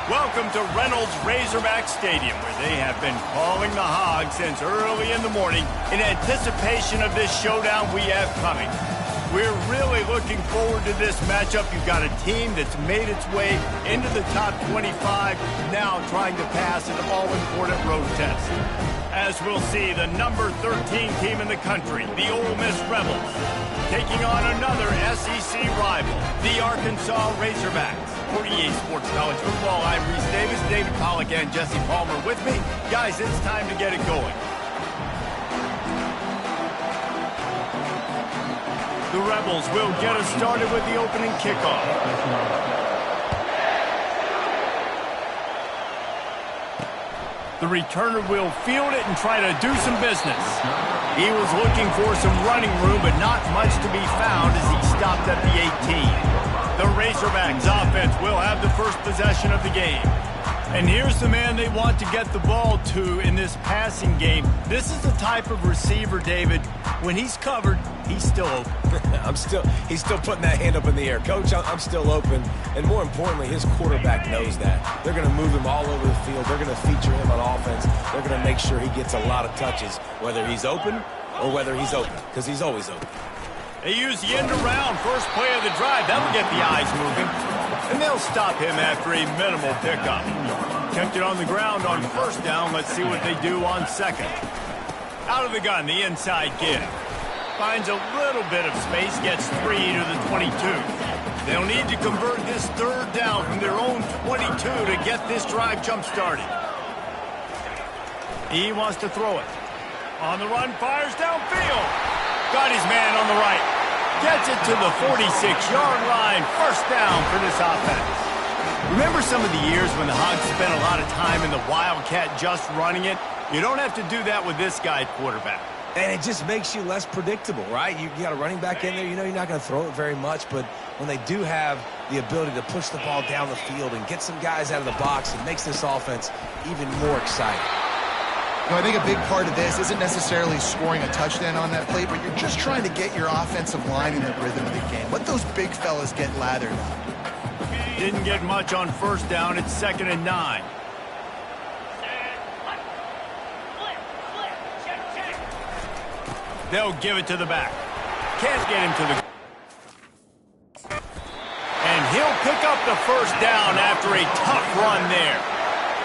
Welcome to Reynolds Razorback Stadium, where they have been calling the Hogs since early in the morning in anticipation of this showdown we have coming. We're really looking forward to this matchup. You've got a team that's made its way into the top 25, now trying to pass an all-important road test. As we'll see, the number 13 team in the country, the Ole Miss Rebels, taking on another SEC rival, the Arkansas Razorbacks. For EA Sports College Football, I'm Reese Davis, David Pollack, and Jesse Palmer with me. Guys, it's time to get it going. The Rebels will get us started with the opening kickoff. The returner will field it and try to do some business. He was looking for some running room, but not much to be found as he stopped at the 18. The Razorbacks offense will have the first possession of the game. And here's the man they want to get the ball to in this passing game. This is the type of receiver, David, when he's covered, he's still open. He's still putting that hand up in the air. Coach, I'm still open. And more importantly, his quarterback knows that. They're going to move him all over the field. They're going to feature him on offense. They're going to make sure he gets a lot of touches, whether he's open or whether he's open, because he's always open. They use the end around first play of the drive. That'll get the eyes moving. And they'll stop him after a minimal pickup. Kept it on the ground on first down. Let's see what they do on second. Out of the gun, the inside give. Finds a little bit of space, gets 3 to the 22. They'll need to convert this third down from their own 22 to get this drive jump-started. He wants to throw it. On the run, fires downfield. Got his man on the right. Gets it to the 46-yard line. First down for this offense. Remember some of the years when the Hogs spent a lot of time in the Wildcat just running it? You don't have to do that with this guy at quarterback. And it just makes you less predictable, right? You got a running back in there. You know you're not going to throw it very much, but when they do have the ability to push the ball down the field and get some guys out of the box, it makes this offense even more exciting. No, I think a big part of this isn't necessarily scoring a touchdown on that play, but you're just trying to get your offensive line in the rhythm of the game. Let those big fellas get lathered up. Didn't get much on first down. It's 2nd and 9. They'll give it to the back. Can't get him to the... And he'll pick up the first down after a tough run there.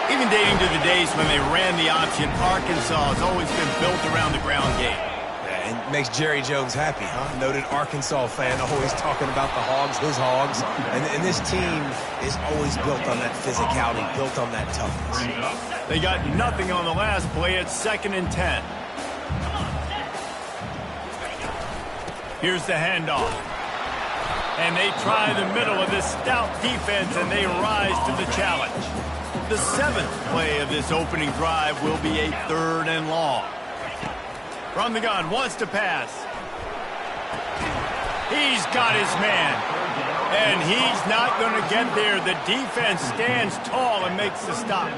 Even dating to the days when they ran the option, Arkansas has always been built around the ground game. Yeah, and makes Jerry Jones happy, huh? Noted Arkansas fan, always talking about the Hogs, his Hogs. And this team is always built on that physicality, built on that toughness. They got nothing on the last play. It's 2nd and 10. Here's the handoff. And they try the middle of this stout defense, and they rise to the challenge. The 7th play of this opening drive will be a 3rd and long. From the gun, wants to pass. He's got his man. And he's not going to get there. The defense stands tall and makes the stop.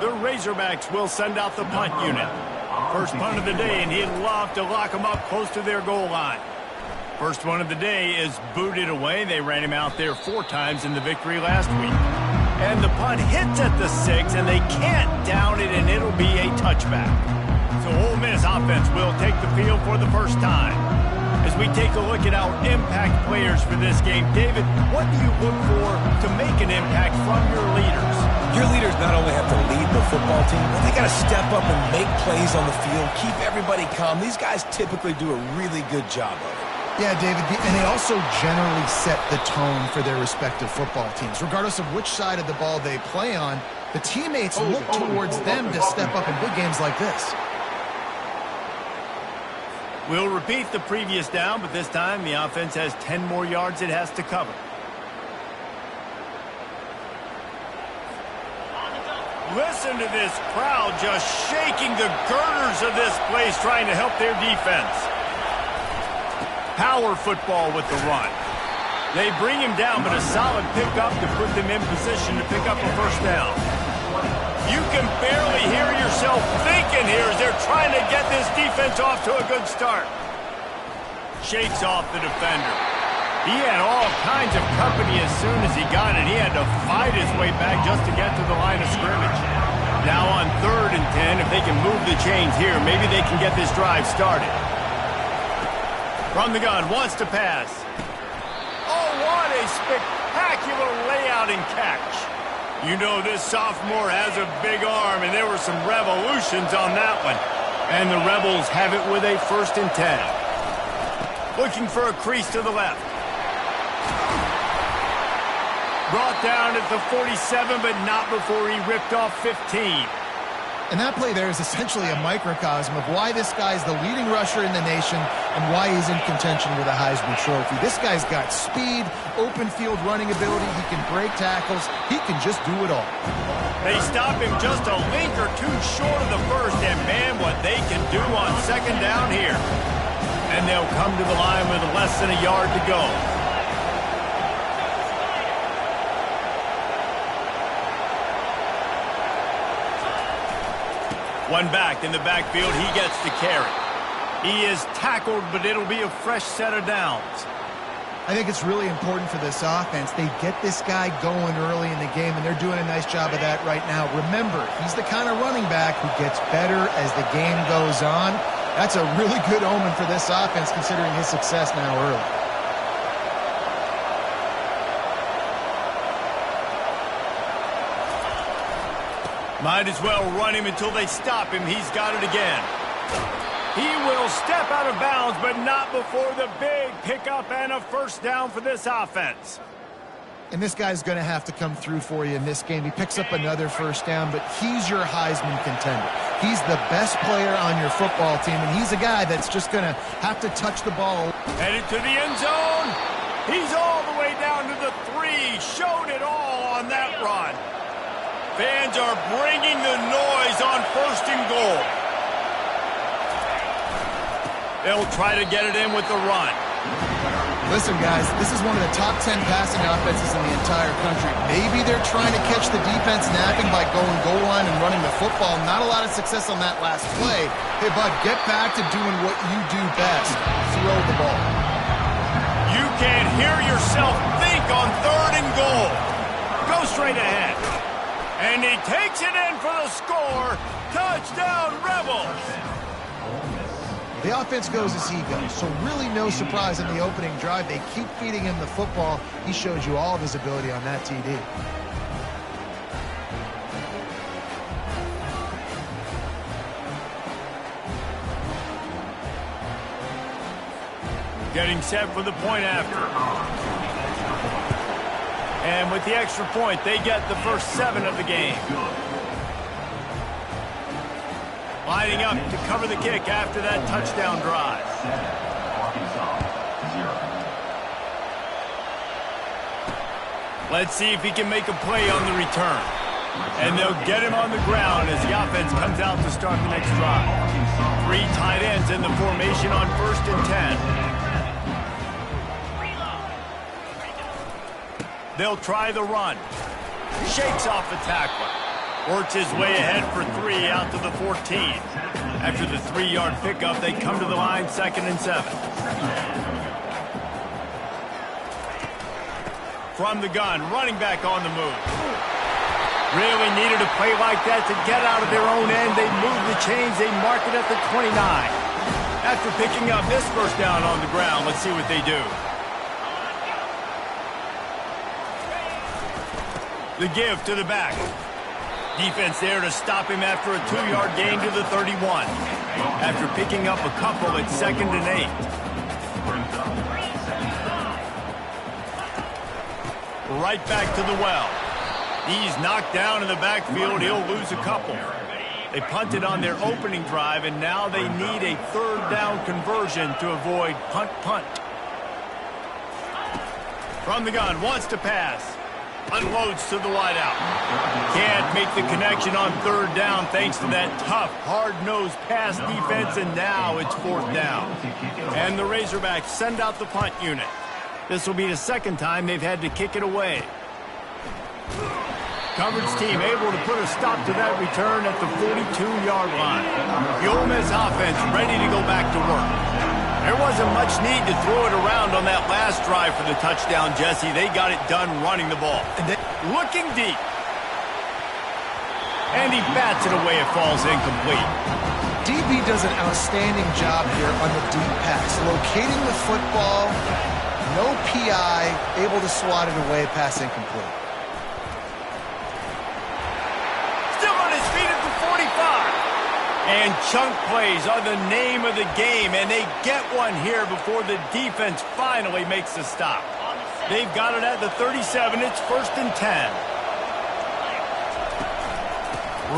The Razorbacks will send out the punt unit. First punt of the day, and he'd love to lock them up close to their goal line. First one of the day is booted away. They ran him out there 4 times in the victory last week. And the punt hits at the 6, and they can't down it, and it'll be a touchback. So Ole Miss offense will take the field for the first time. As we take a look at our impact players for this game, David, what do you look for to make an impact from your leaders? Your leaders not only have to lead the football team, but they got to step up and make plays on the field, keep everybody calm. These guys typically do a really good job of it. Yeah, David, and they also generally set the tone for their respective football teams. Regardless of which side of the ball they play on, the teammates look towards them to step up in big games like this. We'll repeat the previous down, but this time the offense has 10 more yards it has to cover. Listen to this crowd just shaking the girders of this place, trying to help their defense. Power football with the run. They bring him down, but a solid pickup to put them in position to pick up a first down. You can barely hear yourself thinking here as they're trying to get this defense off to a good start. Shakes off the defender. He had all kinds of company as soon as he got it. He had to fight his way back just to get to the line of scrimmage. Now on 3rd and 10, if they can move the chains here, maybe they can get this drive started. From the gun, wants to pass. Oh, what a spectacular layout and catch. You know this sophomore has a big arm, and there were some revolutions on that one. And the Rebels have it with a 1st and 10. Looking for a crease to the left. Brought down at the 47, but not before he ripped off 15. And that play there is essentially a microcosm of why this guy's the leading rusher in the nation and why he's in contention with a Heisman Trophy. This guy's got speed, open field running ability. He can break tackles. He can just do it all. They stop him just a link or two short of the first, and man, what they can do on 2nd down here. And they'll come to the line with less than a yard to go. One back in the backfield, he gets the carry. He is tackled, but it'll be a fresh set of downs. I think it's really important for this offense. They get this guy going early in the game, and they're doing a nice job of that right now. Remember, he's the kind of running back who gets better as the game goes on. That's a really good omen for this offense, considering his success now early. Might as well run him until they stop him. He's got it again. He will step out of bounds, but not before the big pickup and a 1st down for this offense. And this guy's going to have to come through for you in this game. He picks up another 1st down, but he's your Heisman contender. He's the best player on your football team, and he's a guy that's just going to have to touch the ball. Headed to the end zone. He's all the way down to the 3. Showed it all on that run. Fans are bringing the noise on 1st and goal. They'll try to get it in with the run. Listen, guys, this is one of the top 10 passing offenses in the entire country. Maybe they're trying to catch the defense napping by going goal line and running the football. Not a lot of success on that last play. Hey, bud, get back to doing what you do best. Throw the ball. You can't hear yourself think on 3rd and goal. Go straight ahead. And he takes it in for the score. Touchdown, Rebels. The offense goes as he goes, so really no surprise in the opening drive. They keep feeding him the football. He showed you all of his ability on that TD. Getting set for the point after. And with the extra point, they get the first 7 of the game. Lining up to cover the kick after that touchdown drive. Let's see if he can make a play on the return. And they'll get him on the ground as the offense comes out to start the next drive. 3 tight ends in the formation on 1st and 10. They'll try the run. Shakes off the tackler. Works his way ahead for 3 out to the 14. After the 3-yard pickup, they come to the line 2nd and 7. From the gun, running back on the move. Really needed a play like that to get out of their own end. They move the chains. They mark it at the 29. After picking up this 1st down on the ground, let's see what they do. The give to the back. Defense there to stop him after a 2-yard gain to the 31. After picking up a couple at 2nd and 8. Right back to the well. He's knocked down in the backfield. He'll lose a couple. They punted on their opening drive, and now they need a 3rd down conversion to avoid punt. From the gun, wants to pass. Unloads to the wideout. Can't make the connection on 3rd down thanks to that tough, hard-nosed pass defense, and now it's 4th down. And the Razorbacks send out the punt unit. This will be the 2nd time they've had to kick it away. Coverage team able to put a stop to that return at the 42-yard line. The Ole Miss offense ready to go back to work. There wasn't much need to throw it around on that last drive for the touchdown, Jesse. They got it done running the ball. Looking deep. And he bats it away. It falls incomplete. DB does an outstanding job here on the deep pass. Locating the football, no PI, able to swat it away, pass incomplete. Still on his feet at the 45. And chunk plays are the name of the game, and they get one here before the defense finally makes the stop. They've got it at the 37. It's 1st and 10.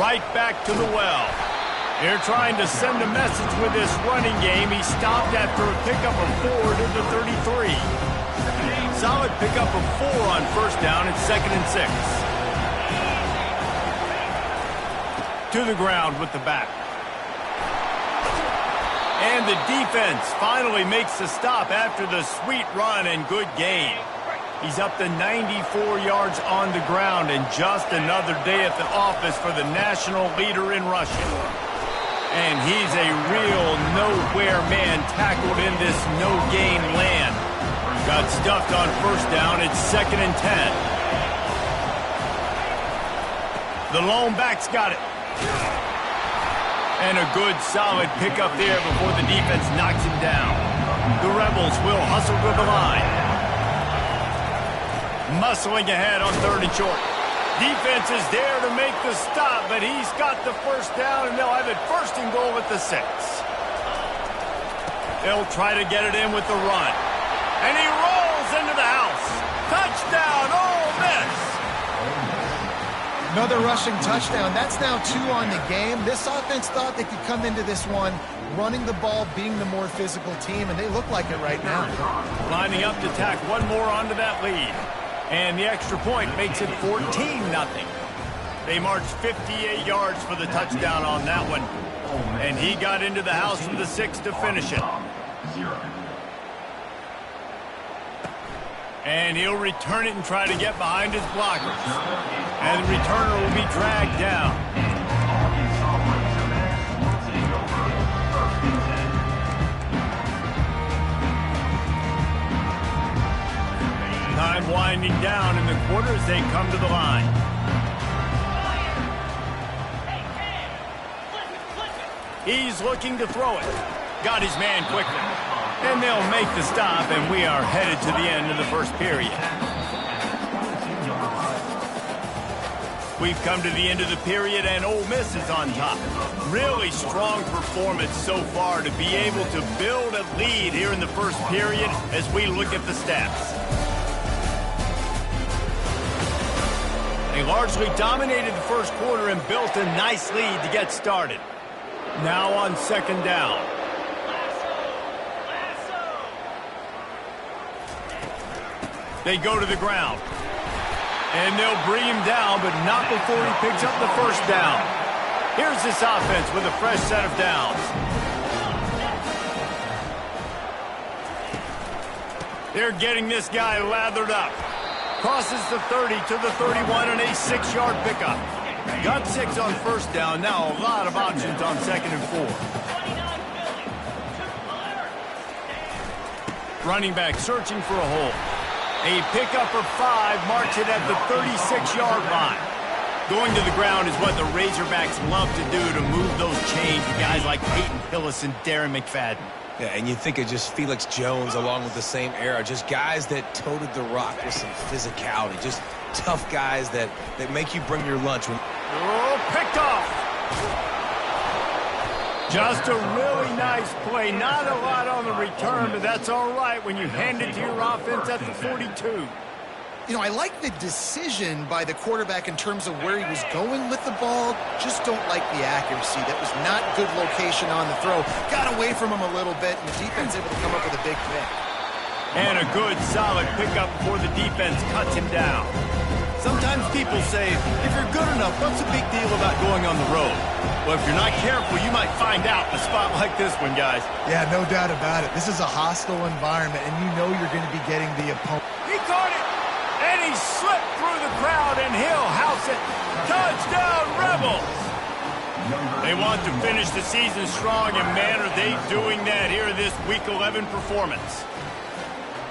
Right back to the well. They're trying to send a message with this running game. He stopped after a pickup of 4 to the 33. Solid pickup of 4 on 1st down. It's 2nd and 6. To the ground with the back. And the defense finally makes the stop after the sweet run and good gain. He's up to 94 yards on the ground, and just another day at the office for the national leader in rushing. And he's a real nowhere man tackled in this no-gain land. Got stuffed on 1st down. It's 2nd and 10. The lone back's got it. And a good, solid pickup there before the defense knocks him down. The Rebels will hustle to the line. Muscling ahead on 3rd and short. Defense is there to make the stop, but he's got the 1st down, and they'll have it 1st and goal at the 6. They'll try to get it in with the run. And he rolls into the house. Touchdown, Ole Miss! Another rushing touchdown. That's now 2 on the game. This offense thought they could come into this one running the ball, being the more physical team, and they look like it right now. Lining up to tack one more onto that lead. And the extra point makes it 14-0. They marched 58 yards for the touchdown on that one. And he got into the house from the 6 to finish it. And he'll return it and try to get behind his blockers. And the returner will be dragged down. Time winding down in the quarter as they come to the line. He's looking to throw it. Got his man quickly. And they'll make the stop, and we are headed to the end of the 1st period. We've come to the end of the period, and Ole Miss is on top. Really strong performance so far to be able to build a lead here in the 1st period as we look at the stats. They largely dominated the 1st quarter and built a nice lead to get started. Now on 2nd down. They go to the ground. And they'll bring him down, but not before he picks up the 1st down. Here's this offense with a fresh set of downs. They're getting this guy lathered up. Crosses the 30 to the 31 and a 6-yard pickup. Got 6 on 1st down. Now a lot of options on 2nd and 4. Running back searching for a hole. A pickup of 5 marks it at the 36-yard line. Going to the ground is what the Razorbacks love to do to move those chains with guys like Peyton Hillis and Darren McFadden. Yeah, and you think of just Felix Jones along with the same era. Just guys that toted the rock with some physicality. Just tough guys that make you bring your lunch. Oh, picked off. Just a really nice play. Not a lot on the return, but that's all right when you hand it to your offense at the 42. You know, I like the decision by the quarterback in terms of where he was going with the ball. Just don't like the accuracy. That was not good location on the throw. Got away from him a little bit, and the defense able to come up with a big pick. And a good, solid pickup before the defense cuts him down. Sometimes people say, if you're good enough, what's the big deal about going on the road? Well, if you're not careful, you might find out in a spot like this one, guys. Yeah, no doubt about it. This is a hostile environment, and you know you're going to be getting the opponent. He caught it, and he slipped through the crowd, and he'll house it. Touchdown, Rebels! They want to finish the season strong, and man, are they doing that here in this Week 11 performance.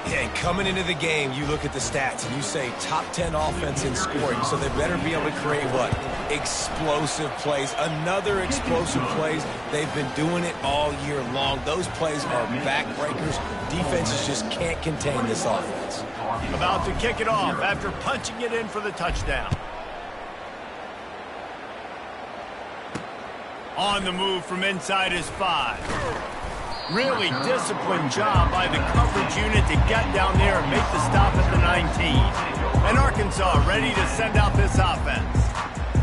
Yeah, and coming into the game, you look at the stats and you say top 10 offense in scoring, so they better be able to create what? Explosive plays. Another explosive plays. They've been doing it all year long. Those plays are backbreakers. Defenses just can't contain this offense. About to kick it off after punching it in for the touchdown. On the move from inside his 5. Really disciplined job by the coverage unit to get down there and make the stop at the 19. And Arkansas ready to send out this offense.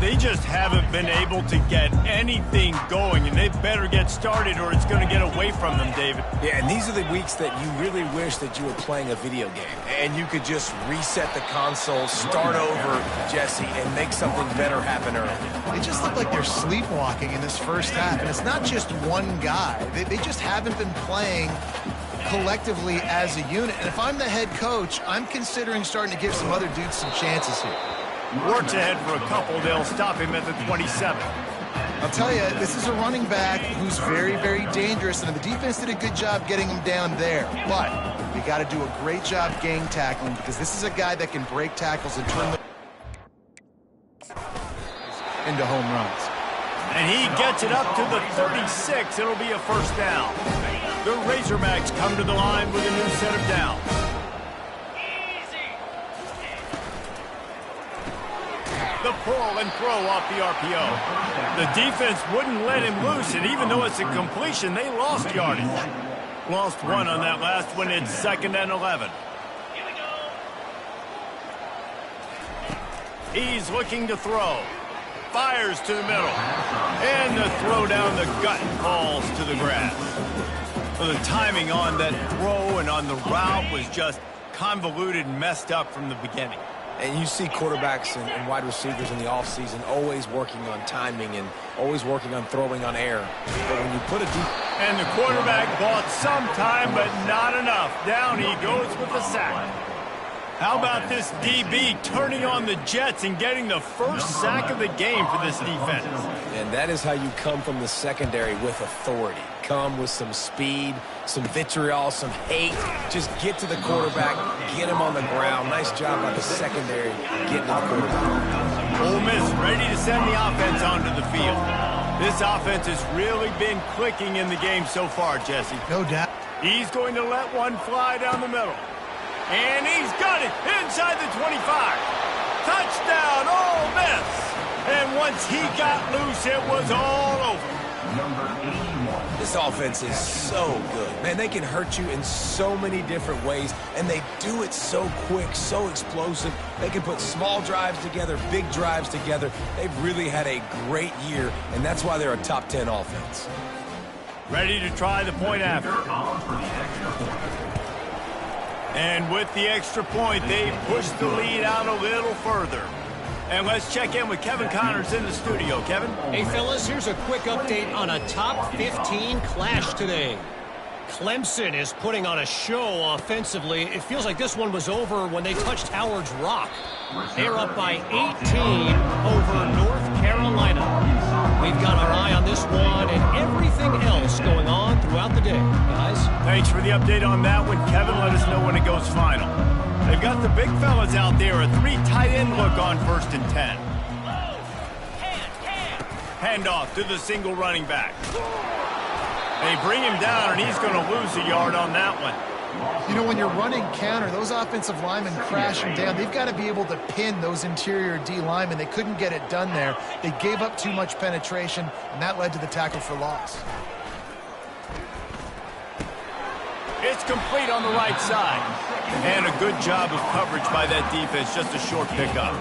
They just haven't been able to get anything going, and they better get started or it's going to get away from them, David. Yeah, and these are the weeks that you really wish that you were playing a video game and you could just reset the console, start over, Jesse, and make something better happen early. They just look like they're sleepwalking in this first half, and it's not just one guy. They just haven't been playing collectively as a unit. And if I'm the head coach, I'm considering starting to give some other dudes some chances here. Works ahead for a couple. They'll stop him at the 27. I'll tell you, this is a running back who's very, very dangerous, and the defense did a good job getting him down there. But you got to do a great job gang tackling, because this is a guy that can break tackles and turn them into home runs. And he gets it up to the 36. It'll be a first down. The Razorbacks come to the line with a new set of downs. The pull and throw off the RPO. The defense wouldn't let him loose, and even though it's a completion, they lost yardage. Lost one on that last one. It's 2nd and 11. He's looking to throw. Fires to the middle. And the throw down the gut falls to the grass. Well, the timing on that throw and on the route was just convoluted and messed up from the beginning. And you see quarterbacks and wide receivers in the offseason always working on timing and always working on throwing on air. But when you put a deep... And the quarterback bought some time, but not enough. Down he goes with the sack. How about this DB turning on the Jets and getting the first sack of the game for this defense? And that is how you come from the secondary with authority. Come with some speed, some vitriol, some hate. Just get to the quarterback, get him on the ground. Nice job by the secondary getting to the quarterback. Ole Miss ready to send the offense onto the field. This offense has really been clicking in the game so far, Jesse. No doubt. He's going to let one fly down the middle. And he's got it inside the 25. Touchdown, Ole Miss. And once he got loose, it was all over. This offense is so good. Man, they can hurt you in so many different ways, and they do it so quick, so explosive. They can put small drives together, big drives together. They've really had a great year, and that's why they're a top 10 offense. Ready to try the point after. And with the extra point, they push the lead out a little further. And let's check in with Kevin Connors in the studio. Kevin? Hey, fellas, here's a quick update on a top 15 clash today. Clemson is putting on a show offensively. It feels like this one was over when they touched Howard's Rock. They're up by 18 over North Carolina. We've got our eye on this one and everything else going on throughout the day, guys. Thanks for the update on that one, Kevin. Let us know when it goes final. They've got the big fellas out there. A 3 tight end look on 1st and 10. Handoff to the single running back. They bring him down, and he's going to lose a yard on that one. You know, when you're running counter, those offensive linemen crashing down. They've got to be able to pin those interior D linemen. They couldn't get it done there. They gave up too much penetration, and that led to the tackle for loss. It's complete on the right side. And a good job of coverage by that defense. Just a short pickup.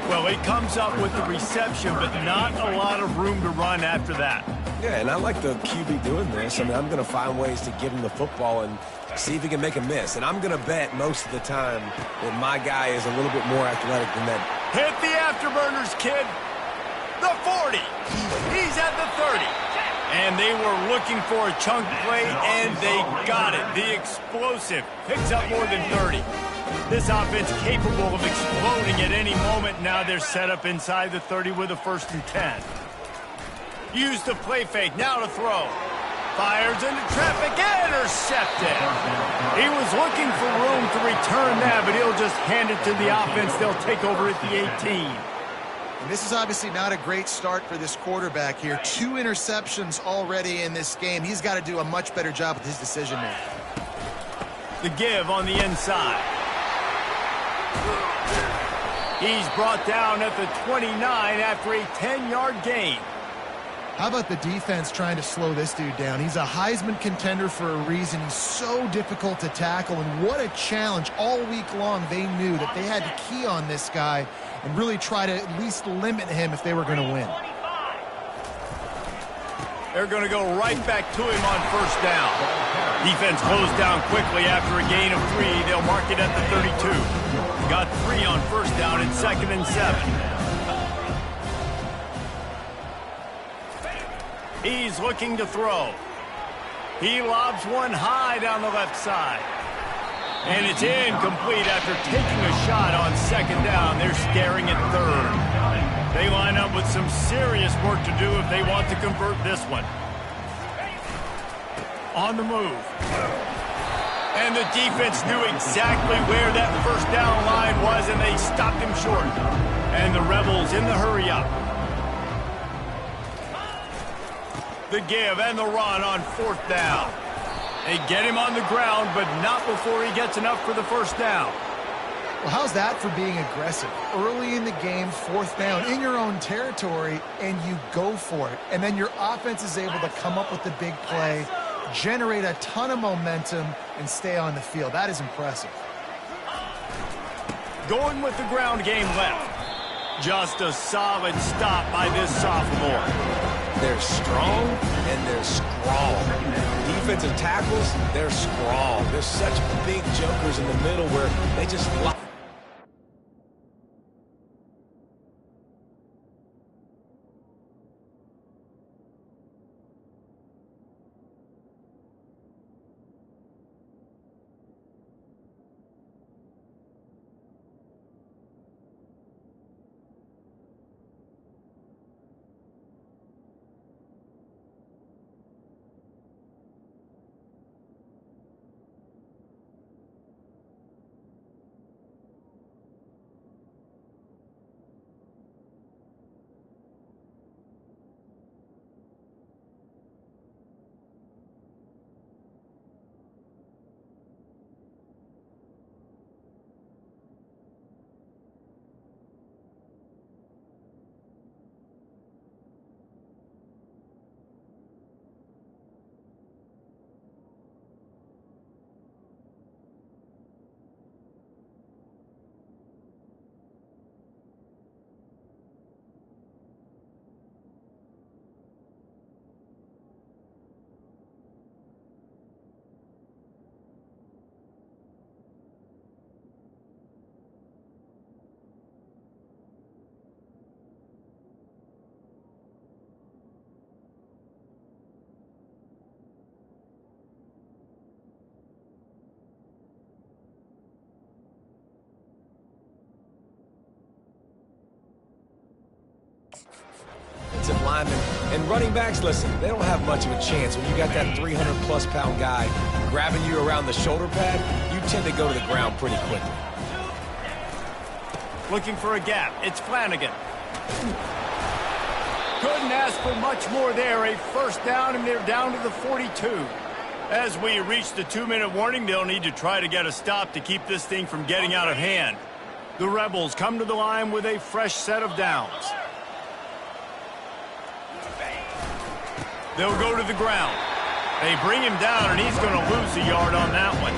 Well, he comes up with the reception, but not a lot of room to run after that. Yeah, and I like the QB doing this. I mean, I'm going to find ways to give him the football and see if he can make a miss. And I'm going to bet most of the time that my guy is a little bit more athletic than that. Hit the afterburners, kid. The 40. He's at the 30. And they were looking for a chunk play, and they got it. The explosive picks up more than 30. This offense capable of exploding at any moment. Now they're set up inside the 30 with a 1st and 10. Use the play fake, now to throw. Fires into traffic, intercepted. He was looking for room to return that, but he'll just hand it to the offense. They'll take over at the 18. And this is obviously not a great start for this quarterback here. 2 interceptions already in this game. He's got to do a much better job with his decision-making. The give on the inside. He's brought down at the 29 after a 10-yard gain. How about the defense trying to slow this dude down? He's a Heisman contender for a reason. He's so difficult to tackle, and what a challenge. All week long, they knew that they had to key on this guy and really try to at least limit him if they were going to win. They're going to go right back to him on first down. Defense closed down quickly after a gain of 3. They'll mark it at the 32. Got 3 on first down and 2nd and 7. He's looking to throw. He lobs one high down the left side. And it's incomplete after taking a shot on 2nd down. They're staring at 3rd. They line up with some serious work to do if they want to convert this one. On the move. And the defense knew exactly where that first down line was, and they stopped him short. And the Rebels in the hurry-up. The give and the run on 4th down. They get him on the ground, but not before he gets enough for the first down. Well, how's that for being aggressive? Early in the game, 4th down, in your own territory, and you go for it. And then your offense is able to come up with the big play, generate a ton of momentum, and stay on the field. That is impressive. Going with the ground game left. Just a solid stop by this sophomore. They're strong and they're scrawl. Defensive tackles, they're scrawl. They're such big jokers in the middle where they just lock. Linemen and running backs, listen, they don't have much of a chance. When you got that 300-plus pound guy grabbing you around the shoulder pad, you tend to go to the ground pretty quickly. Looking for a gap. It's Flanagan. Couldn't ask for much more there. A first down, and they're down to the 42. As we reach the 2-minute warning, they'll need to try to get a stop to keep this thing from getting out of hand. The Rebels come to the line with a fresh set of downs. They'll go to the ground. They bring him down, and he's going to lose a yard on that one.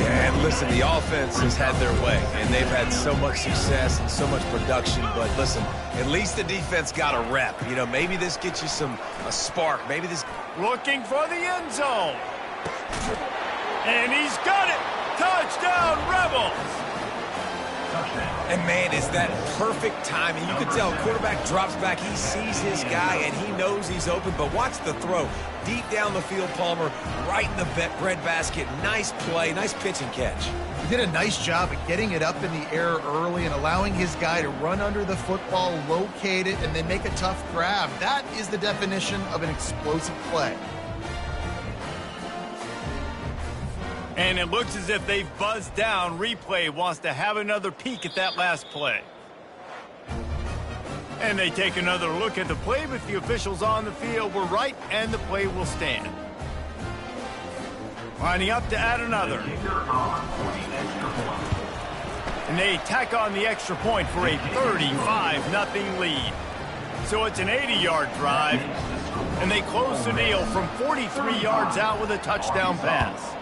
Yeah, and listen, the offense has had their way, and they've had so much success and so much production. But listen, at least the defense got a rep. You know, maybe this gets you a spark. Maybe this. Looking for the end zone. And he's got it. Touchdown, Rebels. And, man, is that perfect timing. You can tell quarterback drops back. He sees his guy, and he knows he's open. But watch the throw. Deep down the field, Palmer, right in the bread basket. Nice play, nice pitch and catch. He did a nice job of getting it up in the air early and allowing his guy to run under the football, locate it, and then make a tough grab. That is the definition of an explosive play. And it looks as if they've buzzed down. Replay wants to have another peek at that last play. And they take another look at the play, but the officials on the field were right, and the play will stand. Lining up to add another. And they tack on the extra point for a 35-0 lead. So it's an 80-yard drive, and they close the deal from 43 yards out with a touchdown pass.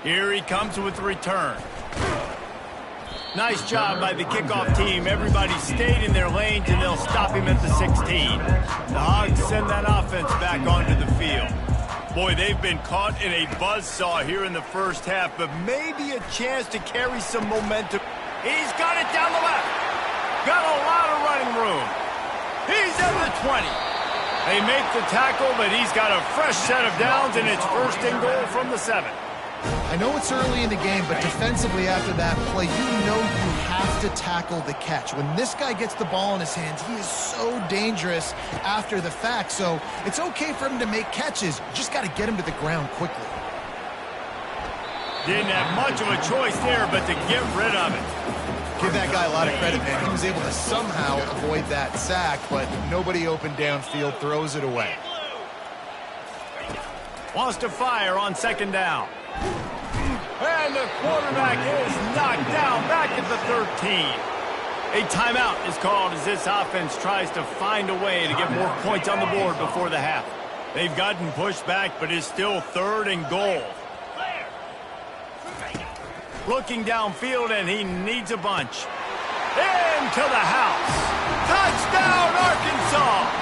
Here he comes with the return. Nice job by the kickoff team. Everybody stayed in their lanes, and they'll stop him at the 16. The Hogs send that offense back onto the field. Boy, they've been caught in a buzzsaw here in the first half, but maybe a chance to carry some momentum. He's got it down the left. Got a lot of running room. He's at the 20. They make the tackle, but he's got a fresh set of downs, and it's first and goal from the 7. I know it's early in the game, but defensively after that play, you know you have to tackle the catch. When this guy gets the ball in his hands, he is so dangerous after the fact. So it's okay for him to make catches. You just got to get him to the ground quickly. Didn't have much of a choice there, but to get rid of it. Give that guy a lot of credit, man. He was able to somehow avoid that sack, but nobody open downfield, throws it away. Wants to fire on second down. And the quarterback is knocked down back at the 13. A timeout is called as this offense tries to find a way to get more points on the board before the half. They've gotten pushed back, but it's still 3rd and goal. Looking downfield, and he needs a bunch. Into the house. Touchdown, Arkansas!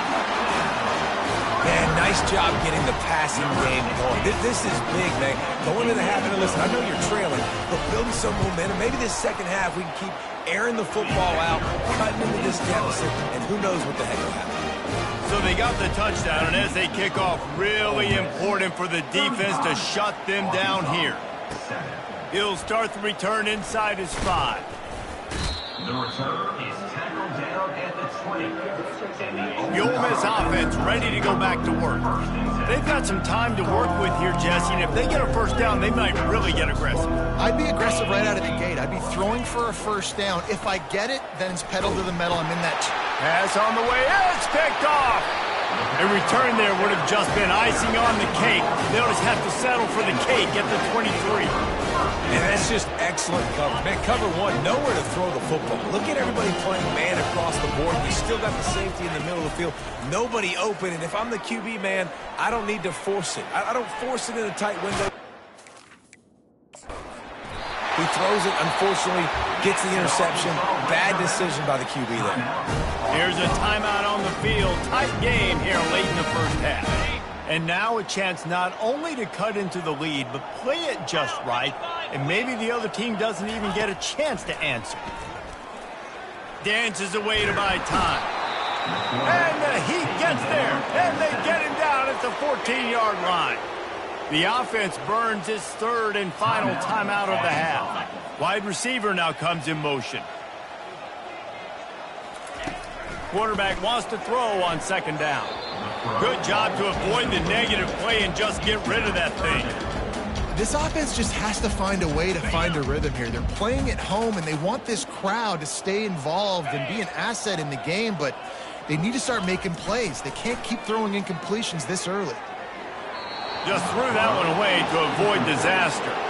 Man, nice job getting the passing game going. This is big, man. Going to the half, and listen, I know you're trailing, but building some momentum. Maybe this second half we can keep airing the football out, cutting into this deficit, and who knows what the heck will happen. So they got the touchdown, and as they kick off, really important for the defense to shut them down here. He'll start the return inside his 5. The return is tackled down at the 20. The Ole Miss offense ready to go back to work. They've got some time to work with here, Jesse, and if they get a first down, they might really get aggressive. I'd be aggressive right out of the gate. I'd be throwing for a first down. If I get it, then it's pedal to the metal. I'm in that. Pass on the way. It's picked off. A return there would have just been icing on the cake. They'll just have to settle for the cake at the 23. And that's just excellent coverage. Man, cover 1, nowhere to throw the football. Look at everybody playing man across the board. You still got the safety in the middle of the field. Nobody open, and if I'm the QB, man, I don't need to force it. I don't force it in a tight window. He throws it, unfortunately, gets the interception. Bad decision by the QB there. Here's a timeout on the field. Tight game here late in the first half. And now a chance not only to cut into the lead, but play it just right, and maybe the other team doesn't even get a chance to answer. Dances away to buy time. And the Heat gets there, and they get him down at the 14-yard line. The offense burns its 3rd and final timeout of the half. Wide receiver now comes in motion. Quarterback wants to throw on second down. Good job to avoid the negative play and just get rid of that thing. This offense just has to find a way to find a rhythm here. They're playing at home, and they want this crowd to stay involved and be an asset in the game, but they need to start making plays. They can't keep throwing incompletions this early. Just threw that one away to avoid disaster.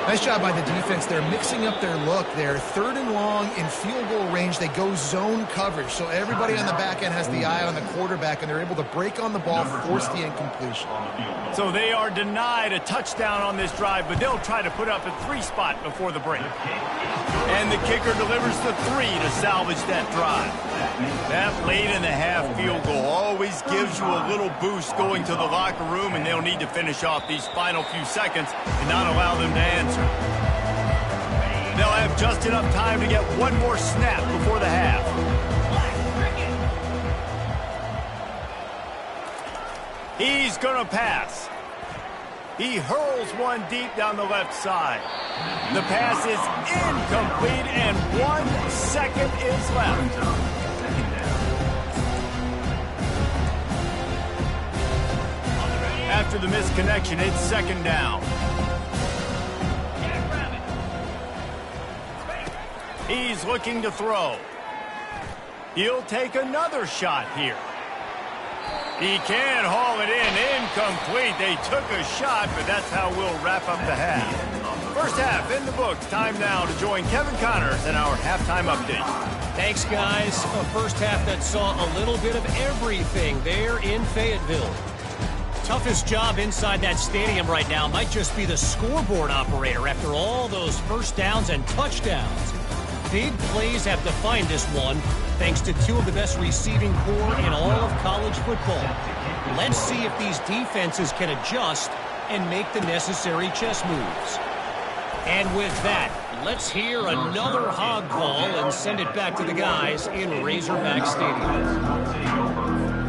Nice job by the defense. They're mixing up their look. They're 3rd and long in field goal range. They go zone coverage, so everybody on the back end has the eye on the quarterback, and they're able to break on the ball, force the incompletion. So they are denied a touchdown on this drive, but they'll try to put up a 3 spot before the break. And the kicker delivers the 3 to salvage that drive. That late in the half field goal always gives you a little boost going to the locker room, and they'll need to finish off these final few seconds and not allow them to answer. They'll have just enough time to get one more snap before the half. He's going to pass. He hurls one deep down the left side. The pass is incomplete, and 1 second is left. After the misconnection, it's second down. He's looking to throw. He'll take another shot here. He can haul it in. Incomplete. They took a shot, but that's how we'll wrap up the half. First half in the books. Time now to join Kevin Connors in our halftime update. Thanks, guys. A first half that saw a little bit of everything there in Fayetteville. Toughest job inside that stadium right now might just be the scoreboard operator after all those first downs and touchdowns. Big plays have defined this one, thanks to two of the best receiving corps in all of college football. Let's see if these defenses can adjust and make the necessary chess moves. And with that, let's hear another hog call and send it back to the guys in Razorback Stadium.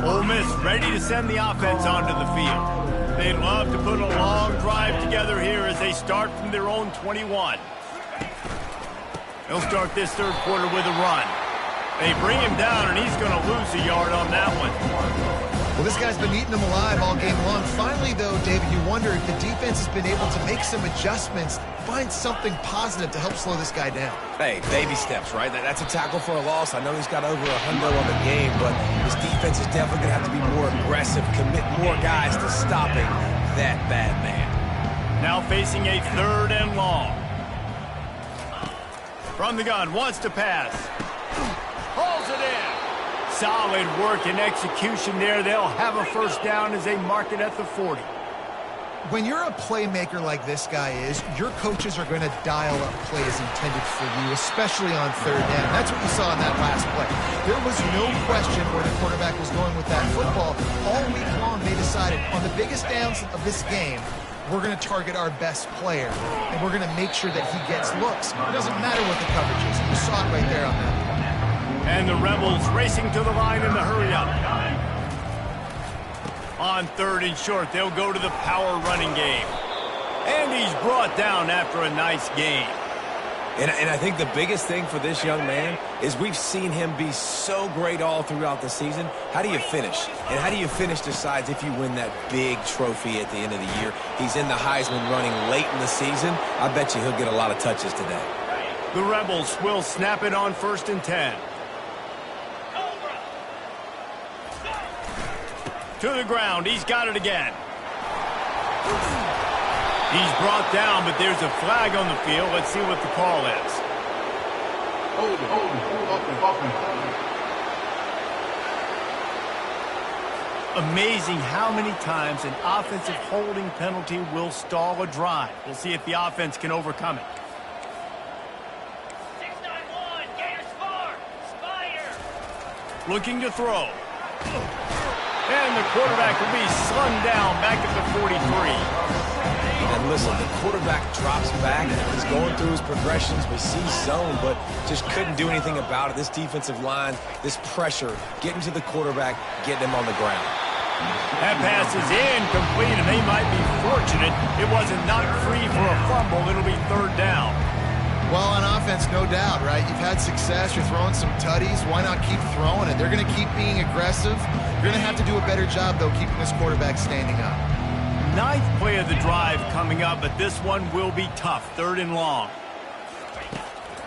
Ole Miss ready to send the offense onto the field. They'd love to put a long drive together here as they start from their own 21. They'll start this third quarter with a run. They bring him down, and he's going to lose a yard on that one. Well, this guy's been eating them alive all game long. Finally, though, David, you wonder if the defense has been able to make some adjustments, find something positive to help slow this guy down. Hey, baby steps, right? That's a tackle for a loss. I know he's got over 100 on the game, but this defense is definitely going to have to be more aggressive, commit more guys to stopping that bad man. Now facing a third and long. From the gun, wants to pass. Hauls it in. Solid work and execution there. They'll have a first down as they mark it at the 40. When you're a playmaker like this guy is, your coaches are going to dial up plays intended for you, especially on third down. That's what you saw in that last play. There was no question where the quarterback was going with that football. All week long, they decided on the biggest downs of this game, we're going to target our best player, and we're going to make sure that he gets looks. It doesn't matter what the coverage is. You saw it right there on that. And the Rebels racing to the line in the hurry-up. On third and short, they'll go to the power running game. And he's brought down after a nice game. And I think the biggest thing for this young man is we've seen him be so great all throughout the season. How do you finish? And how do you finish decides if you win that big trophy at the end of the year. He's in the Heisman running late in the season. I bet you he'll get a lot of touches today. The Rebels will snap it on 1st and 10. To the ground. He's got it again. He's brought down, but there's a flag on the field. Let's see what the call is. Amazing how many times an offensive holding penalty will stall a drive. We'll see if the offense can overcome it. 691, Gators far. Spire. Looking to throw. And the quarterback will be slung down back at the 43. And listen, the quarterback drops back. He's going through his progressions. We see zone, but just couldn't do anything about it. This defensive line, this pressure, getting to the quarterback, getting him on the ground. That pass is incomplete, and they might be fortunate it wasn't knocked free for a fumble. It'll be third down. Well, on offense, no doubt, right? You've had success. You're throwing some tutties. Why not keep throwing it? They're going to keep being aggressive. You're going to have to do a better job, though, keeping this quarterback standing up. 9th play of the drive coming up, but this one will be tough. 3rd and long.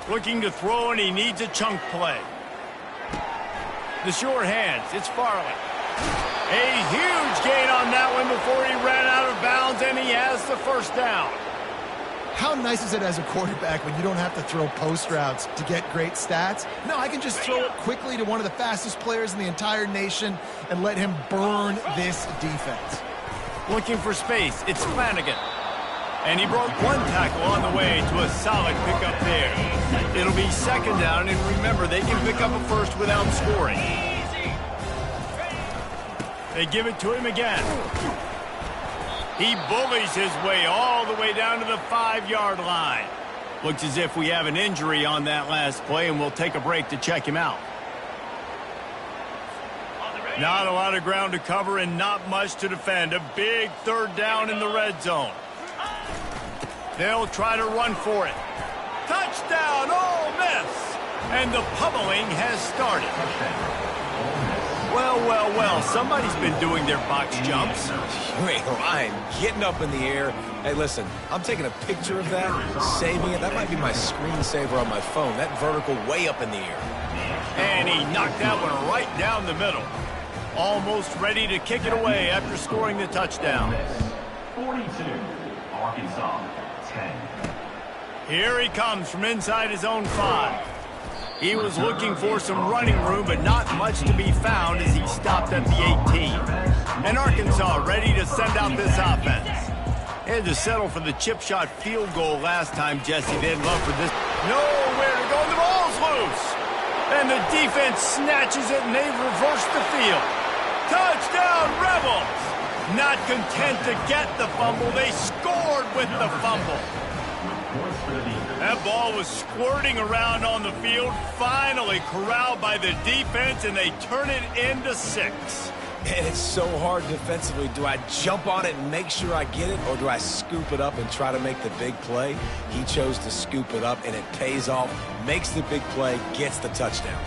Looking to throw, and he needs a chunk play. The sure hands. It's Farley. A huge gain on that one before he ran out of bounds, and he has the first down. How nice is it as a quarterback when you don't have to throw post routes to get great stats? No, I can just throw it quickly to one of the fastest players in the entire nation and let him burn this defense. Looking for space, it's Flanagan. And he broke one tackle on the way to a solid pickup there. It'll be second down, and remember, they can pick up a first without scoring. They give it to him again. He bullies his way all the way down to the 5-yard line. Looks as if we have an injury on that last play, and we'll take a break to check him out. Not a lot of ground to cover and not much to defend. A big third down in the red zone. They'll try to run for it. Touchdown, Ole Miss! And the pummeling has started. Well, well, well, somebody's been doing their box jumps. You ain't lying. Getting up in the air. Hey, listen, I'm taking a picture of that, saving it. That might be my screensaver on my phone. That vertical way up in the air. And he knocked that one right down the middle. Almost ready to kick it away after scoring the touchdown. 42, Arkansas, 10. Here he comes from inside his own 5. He was looking for some running room, but not much to be found as he stopped at the 18. And Arkansas ready to send out this offense. Had to settle for the chip shot field goal last time, Jesse. They'd love for this. Nowhere to go. The ball's loose. And the defense snatches it, and they reverse the field. Touchdown, Rebels! Not content to get the fumble, they scored with the fumble. That ball was squirting around on the field, finally corralled by the defense, and they turn it into 6. And it's so hard defensively. Do I jump on it and make sure I get it, or do I scoop it up and try to make the big play? He chose to scoop it up, and it pays off, makes the big play, gets the touchdown.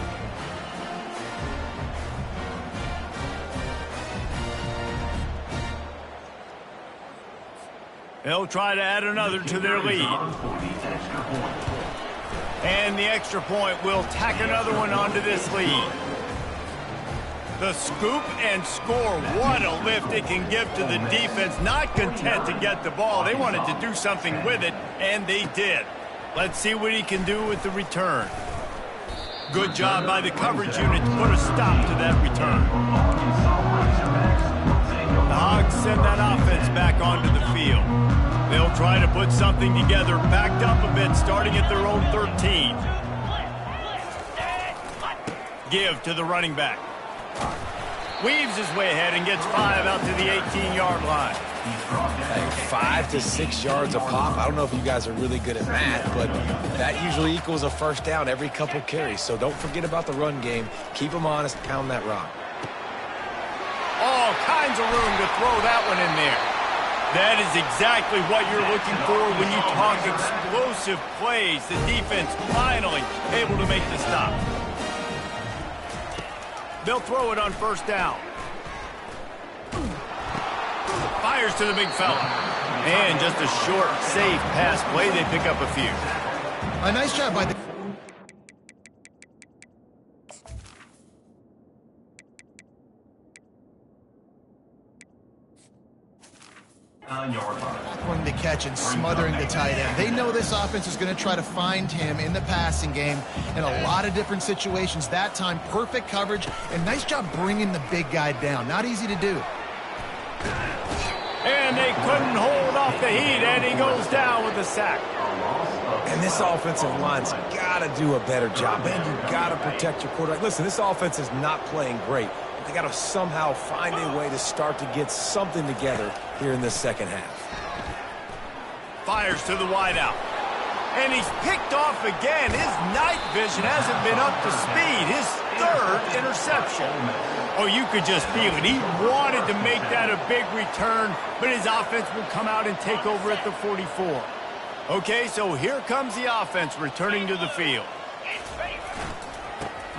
They'll try to add another to their lead. And the extra point will tack another one onto this lead. The scoop and score. What a lift it can give to the defense. Not content to get the ball. They wanted to do something with it, and they did. Let's see what he can do with the return. Good job by the coverage unit to put a stop to that return. The Hogs send that offense back onto the field. They'll try to put something together, backed up a bit, starting at their own 13. Give to the running back. Weaves his way ahead and gets 5 out to the 18-yard line. Hey, 5 to 6 yards a pop. I don't know if you guys are really good at math, but that usually equals a first down every couple carries. So don't forget about the run game. Keep them honest, pound that rock. All kinds of room to throw that one in there. That is exactly what you're looking for when you talk explosive plays. The defense finally able to make the stop. They'll throw it on first down. Fires to the big fella. And just a short, safe pass play. They pick up a few. A nice job by the... Going to catch and smothering the tight end. They know this offense is going to try to find him in the passing game in a lot of different situations. That time, perfect coverage, and nice job bringing the big guy down. Not easy to do. And they couldn't hold off the heat, and he goes down with a sack. And this offensive line's got to do a better job. Man, you got to protect your quarterback. Listen, this offense is not playing great. They got to somehow find a way to start to get something together here in this second half. Fires to the wideout. And he's picked off again. His night vision hasn't been up to speed. His 3rd interception. Oh, you could just feel it. He wanted to make that a big return, but his offense will come out and take over at the 44. Okay, so here comes the offense returning to the field.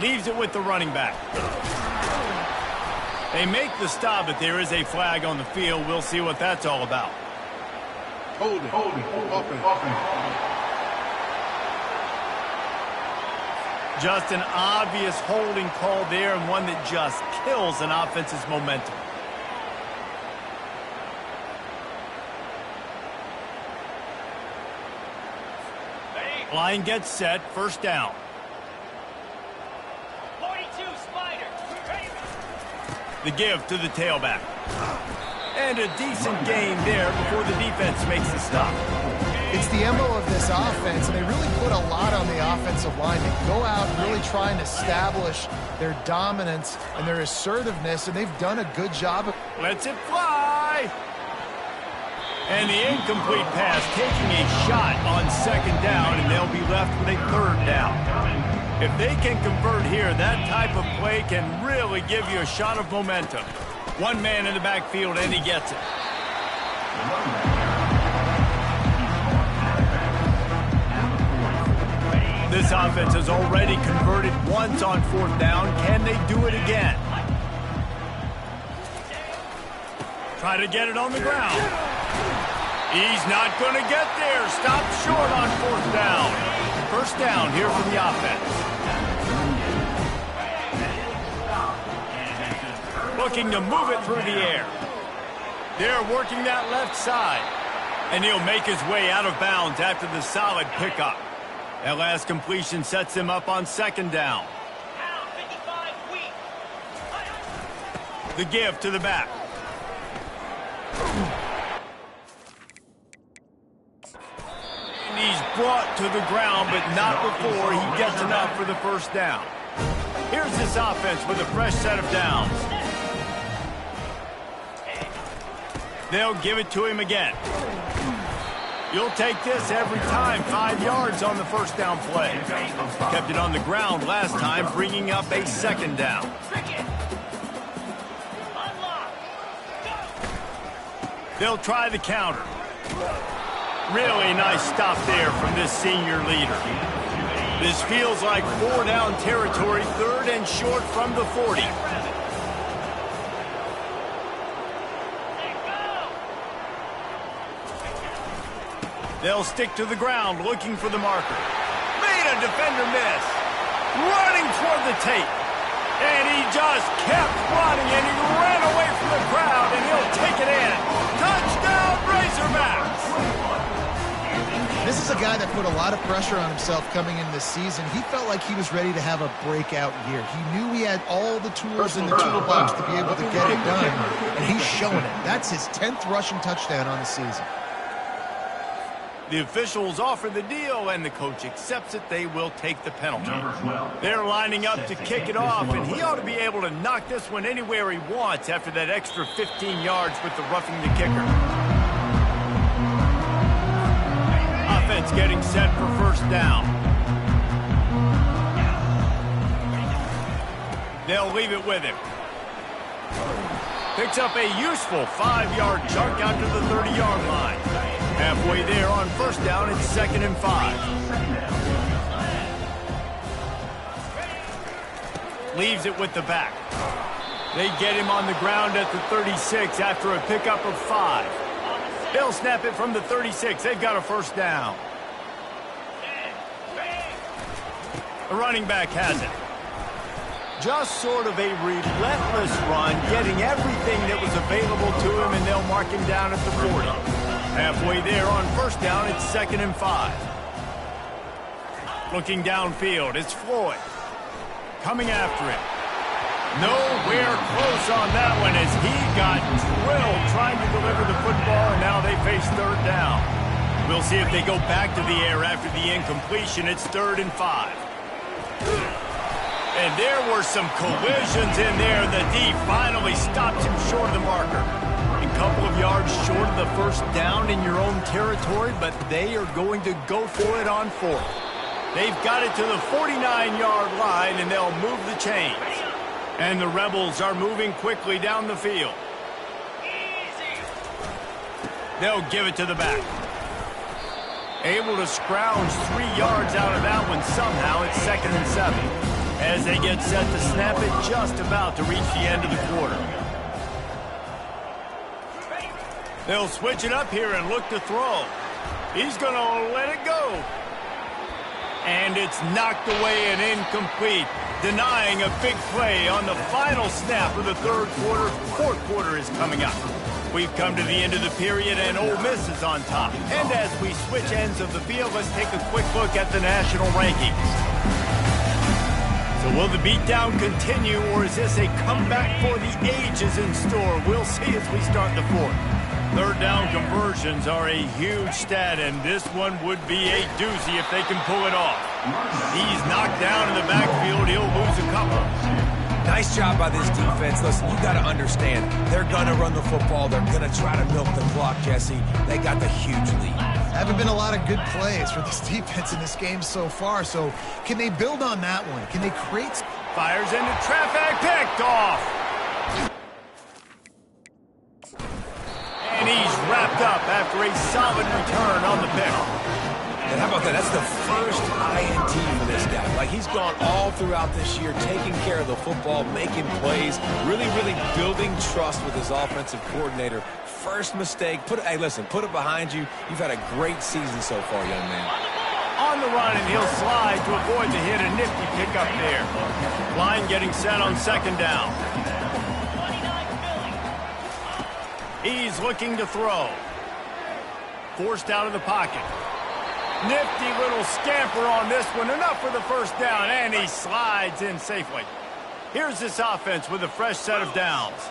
Leaves it with the running back. They make the stop, but there is a flag on the field. We'll see what that's all about. Hold it. Just an obvious holding call there, and one that just kills an offense's momentum. Line gets set, first down. 42, Spider. Ready? The give to the tailback. And a decent gain there before the defense makes the stop. It's the MO of this offense, and they really put a lot on the offensive line to go out and really try and establish their dominance and their assertiveness, and they've done a good job of... Lets it fly. And the incomplete pass taking a shot on second down, and they'll be left with a 3rd down. If they can convert here, that type of play can really give you a shot of momentum. One man in the backfield, and he gets it. This offense has already converted once on 4th down. Can they do it again? Try to get it on the ground. He's not going to get there. Stopped short on 4th down. First down here from the offense. Looking to move it through the air. They're working that left side. And he'll make his way out of bounds after the solid pickup. That last completion sets him up on 2nd down. The give to the back. And he's brought to the ground, but not before he gets enough for the first down. Here's this offense with a fresh set of downs. They'll give it to him again. You'll take this every time. 5 yards on the first down play. Kept it on the ground last time, bringing up a 2nd down. They'll try the counter. Really nice stop there from this senior leader. This feels like 4 down territory, 3rd and short from the 40. They'll stick to the ground, looking for the marker. Made a defender miss. Running toward the tape. And he just kept running, and he ran away from the crowd, and he'll take it in. Touchdown, Razorbacks! This is a guy that put a lot of pressure on himself coming in this season. He felt like he was ready to have a breakout year. He knew he had all the tools in the toolbox to be able to get it done, and he's showing it. That's his 10th rushing touchdown on the season. The officials offer the deal, and the coach accepts it. They will take the penalty. They're lining up to kick it off, and he ought to be able to knock this one anywhere he wants after that extra 15 yards with the roughing the kicker. Offense getting set for first down. They'll leave it with him. Picks up a useful 5-yard chunk out to the 30-yard line. Halfway there on first down, it's 2nd and 5. Leaves it with the back. They get him on the ground at the 36 after a pickup of 5. They'll snap it from the 36. They've got a first down. The running back has it. Just sort of a relentless run, getting everything that was available to him, and they'll mark him down at the 40. Halfway there on first down, it's 2nd and 5. Looking downfield, it's Floyd. Coming after him. Nowhere close on that one as he got drilled trying to deliver the football, and now they face 3rd down. We'll see if they go back to the air after the incompletion. It's 3rd and 5. And there were some collisions in there. The D finally stops him short of the marker. A couple of yards short of the first down in your own territory, but they are going to go for it on 4th. They've got it to the 49-yard line, and they'll move the chains. And the Rebels are moving quickly down the field. They'll give it to the back. Able to scrounge 3 yards out of that one somehow. It's 2nd and 7. As they get set to snap it, just about to reach the end of the quarter. They'll switch it up here and look to throw. He's going to let it go. And it's knocked away and incomplete, denying a big play on the final snap of the 3rd quarter. 4th quarter is coming up. We've come to the end of the period, and Ole Miss is on top. And as we switch ends of the field, let's take a quick look at the national rankings. So will the beatdown continue, or is this a comeback for the ages in store? We'll see as we start the 4th. 3rd down conversions are a huge stat, and this one would be a doozy if they can pull it off. He's knocked down in the backfield. He'll lose a couple. Nice job by this defense. Listen, you got to understand, they're going to run the football. They're going to try to milk the clock, Jesse. They got the huge lead. Haven't been a lot of good plays for this defense in this game so far, so can they build on that one? Can they create... Fires into traffic, picked off. And he's wrapped up after a solid return on the pick. And how about that? That's the first INT for this guy. Like, he's gone all throughout this year, taking care of the football, making plays, really building trust with his offensive coordinator. First mistake, hey, listen, put it behind you. You've had a great season so far, young man. On the run, and he'll slide to avoid the hit. A nifty pickup there. Line getting set on second down. He's looking to throw. Forced out of the pocket. Nifty little scamper on this one. Enough for the first down, and he slides in safely. Here's this offense with a fresh set of downs.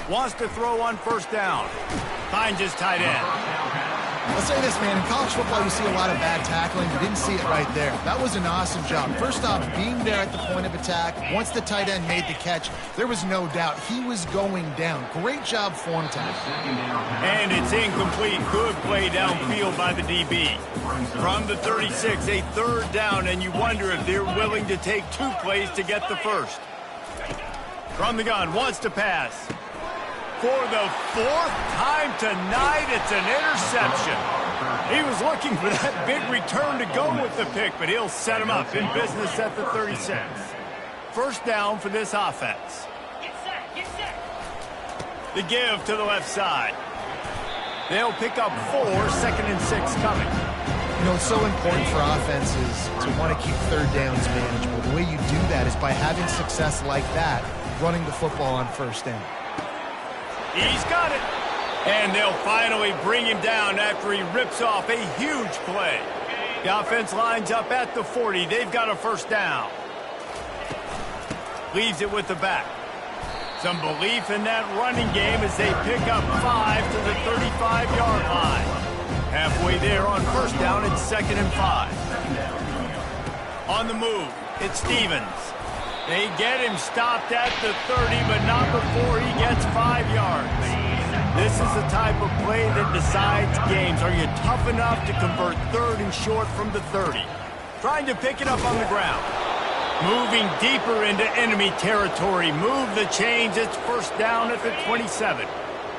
Wants to throw on first down. Finds his tight end. I'll say this, man. In college football, you see a lot of bad tackling. You didn't see it right there. That was an awesome job. First off, being there at the point of attack. Once the tight end made the catch, there was no doubt he was going down. Great job form time. And it's incomplete. Good play downfield by the DB. From the 36, a third down, and you wonder if they're willing to take 2 plays to get the first. From the gun, wants to pass. For the 4th time tonight, it's an interception. He was looking for that big return to go with the pick, but he'll set him up in business at the 36. First down for this offense. Get set, get set. The give to the left side. They'll pick up 4, 2nd and 6 coming. You know, it's so important for offenses to want to keep third downs manageable. The way you do that is by having success like that, running the football on first down. He's got it. And they'll finally bring him down after he rips off a huge play. The offense lines up at the 40. They've got a first down. Leaves it with the back. Some belief in that running game as they pick up 5 to the 35-yard line. Halfway there on first down, it's 2nd and 5. On the move, it's Stevens. They get him stopped at the 30, but not before he gets 5 yards. This is the type of play that decides games. Are you tough enough to convert 3rd and short from the 30? Trying to pick it up on the ground. Moving deeper into enemy territory. Move the chains. It's first down at the 27.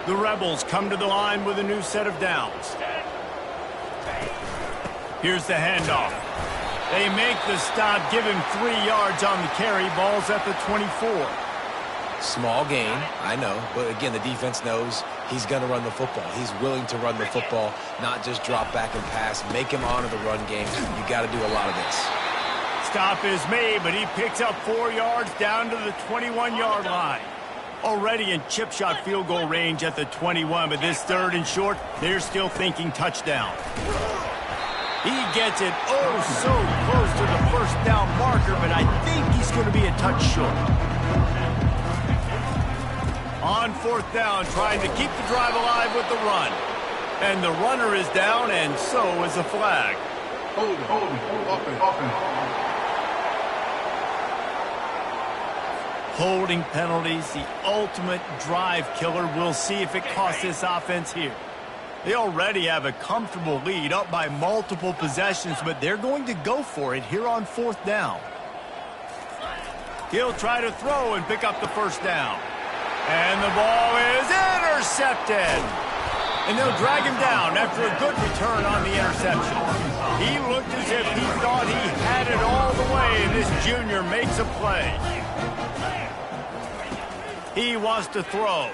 The Rebels come to the line with a new set of downs. Here's the handoff. They make the stop, give him 3 yards on the carry. Ball's at the 24. Small gain, I know, but again, the defense knows he's going to run the football. He's willing to run the football, not just drop back and pass. Make him honor the run game. You got to do a lot of this. Stop is made, but he picks up 4 yards down to the 21-yard line. Already in chip shot field goal range at the 21, but this 3rd and short, they're still thinking touchdown. He gets it so close to the first down marker, but I think he's going to be a touch short. On 4th down, trying to keep the drive alive with the run. And the runner is down, and so is the flag. Hold it. Offense. Holding penalties, the ultimate drive killer. We'll see if it costs this offense here. They already have a comfortable lead, up by multiple possessions, but they're going to go for it here on 4th down. He'll try to throw and pick up the first down. And the ball is intercepted. And they'll drag him down after a good return on the interception. He looked as if he thought he had it all the way, and this junior makes a play. He wants to throw.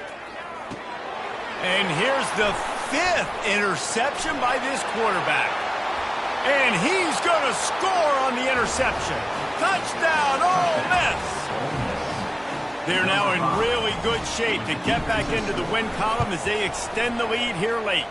And here's the 5th interception by this quarterback. And he's going to score on the interception. Touchdown, Ole Miss! They're now in really good shape to get back into the win column as they extend the lead here late.